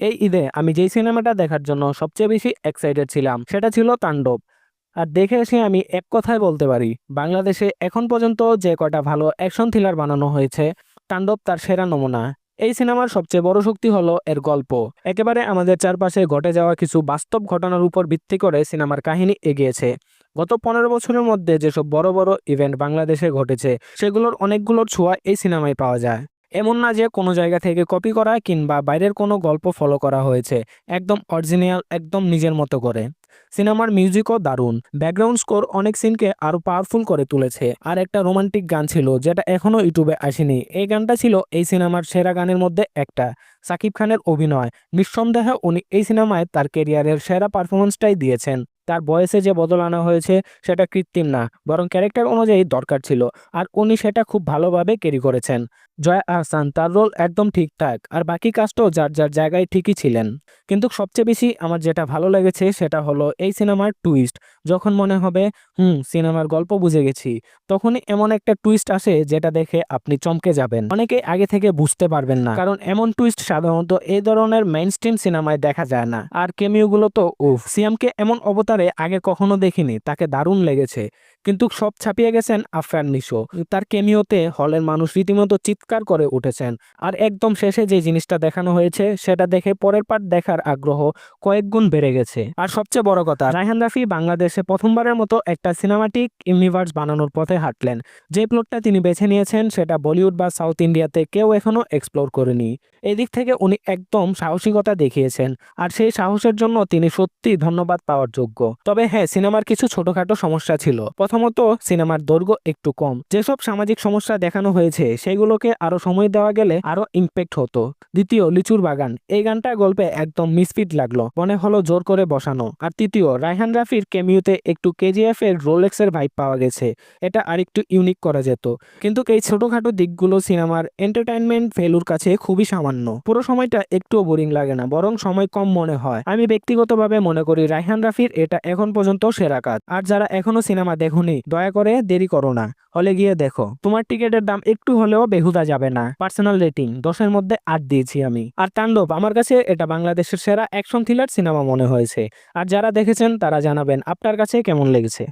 এই ঈদে আমি যেই সিনেমাটা দেখার জন্য সবচেয়ে বেশি এক্সাইটেড ছিলাম সেটা ছিল তাণ্ডব। আর দেখে এসে আমি এক কথায় বলতে পারি, বাংলাদেশে এখন পর্যন্ত যে কটা ভালো অ্যাকশন থ্রিলার বানানো হয়েছে, তাণ্ডব তার সেরা নমুনা। এই সিনেমার সবচেয়ে বড় শক্তি হলো এর গল্প। একেবারে আমাদের চারপাশে ঘটে যাওয়া কিছু বাস্তব ঘটনার উপর ভিত্তি করে সিনেমার কাহিনী এগিয়েছে। গত 15 বছরের মধ্যে যেসব বড় বড় ইভেন্ট বাংলাদেশে ঘটেছে, সেগুলোর অনেকগুলোর ছোঁয়া এই সিনেমায় পাওয়া যায়। এমন না যে কোনো জায়গা থেকে কপি করা কিংবা বাইরের কোনো গল্প ফলো করা হয়েছে, একদম অরিজিনাল, একদম নিজের মতো করে। সিনেমার মিউজিকও দারুণ, ব্যাকগ্রাউন্ড স্কোর অনেক সিনকে আরো পাওয়ারফুল করে তুলেছে। আর একটা রোমান্টিক গান ছিল যেটা এখনো ইউটিউবে আসেনি, এই গানটা ছিল এই সিনেমার সেরা গানের মধ্যে একটা। সাকিব খানের অভিনয়, নিঃসন্দেহে উনি এই সিনেমায় তার কেরিয়ারের সেরা পারফরমেন্সটাই দিয়েছেন। তার বয়সে যে বদল আনা হয়েছে সেটা কৃত্রিম না, বরং ক্যারেক্টার অনুযায়ী দরকার ছিল, আর উনি সেটা খুব ভালোভাবে ক্যারি করেছেন। জয়া আহসান, তার রোল একদম ঠিকঠাক, আর বাকি কাজটাও যার যার জায়গায় ঠিকই ছিলেন। কিন্তু সবচেয়ে বেশি আমার যেটা ভালো লেগেছে সেটা হলো এই সিনেমার টুইস্ট। যখন মনে হবে সিনেমার গল্প বুঝে গেছি, তখনই এমন একটা টুইস্ট আসে যেটা দেখে আপনি চমকে যাবেন। অনেকে আগে থেকে বুঝতে পারবেন না, কারণ এমন টুইস্ট সাধারণত এই ধরনের মেইনস্ট্রিম সিনেমায় দেখা যায় না। আর কেমিওগুলো তো সিয়ামকে এমন অবতারে আগে কখনো দেখিনি, তাকে দারুণ লেগেছে। কিন্তু সব ছাপিয়ে গেছেন আফরান নিশো, তার কেমিওতে হলের মানুষ রীতিমতো চিৎকার করে উঠেছেন। আর একদম শেষে যে জিনিসটা দেখানো হয়েছে সেটা দেখে পরের পার্ট দেখার আগ্রহ কয়েক গুণ বেড়ে গেছে। আর সবচেয়ে বড় কথা, রায়হান রাফি বাংলাদেশে প্রথমবারের মতো একটা সিনেমাটিক ইউনিভার্স বানানোর পথে হাঁটলেন। যে প্লটটা তিনি বেছে নিয়েছেন সেটা বলিউড বা সাউথ ইন্ডিয়াতে কেউ এখনো এক্সপ্লোর করেনি। এই দিক থেকে উনি একদম সাহসিকতা দেখিয়েছেন, আর সেই সাহসের জন্য তিনি সত্যি ধন্যবাদ পাওয়ার যোগ্য। তবে হ্যাঁ, সিনেমার কিছু ছোটখাটো সমস্যা ছিল। প্রথমত, সিনেমার দৈর্ঘ্য একটু কম। যেসব সামাজিক সমস্যা দেখানো হয়েছে সেগুলোকে আরো সময় দেওয়া গেলে আরো ইম্প্যাক্ট হতো। দ্বিতীয়, লিচুর বাগান, এই গানটা গল্পে একদম মিসফিট লাগলো, মনে হলো জোর করে বসানো। আর তৃতীয়, রায়হান রাফির কেমিউতে একটু কেজিএফ এর রোলেক্সের ভাইব পাওয়া গেছে, এটা আরেকটু ইউনিক করা যেত। কিন্তু এই ছোটখাটো দিকগুলো সিনেমার এন্টারটেইনমেন্ট ভ্যালুর কাছে খুবই সামান্য। পুরো সময়টা একটুও বোরিং লাগে না, বরং সময় কম মনে হয়। আমি ব্যক্তিগতভাবে মনে করি রায়হান রাফির এটা এখন পর্যন্ত সেরা কাজ। আর যারা এখনো সিনেমা দেখোনি, দয়া করে দেরি করো না, হলে গিয়ে দেখো। তোমার টিকিটের দাম একটু হলেও বেহুদা যাবে না। পার্সোনাল রেটিং 10-এর মধ্যে 8 দিয়েছি আমি। আর তাণ্ডব আমার কাছে এটা বাংলাদেশের সেরা অ্যাকশন থ্রিলার সিনেমা মনে হয়েছে। আর যারা দেখেছেন তারা জানাবেন আপনার কাছে কেমন লেগেছে।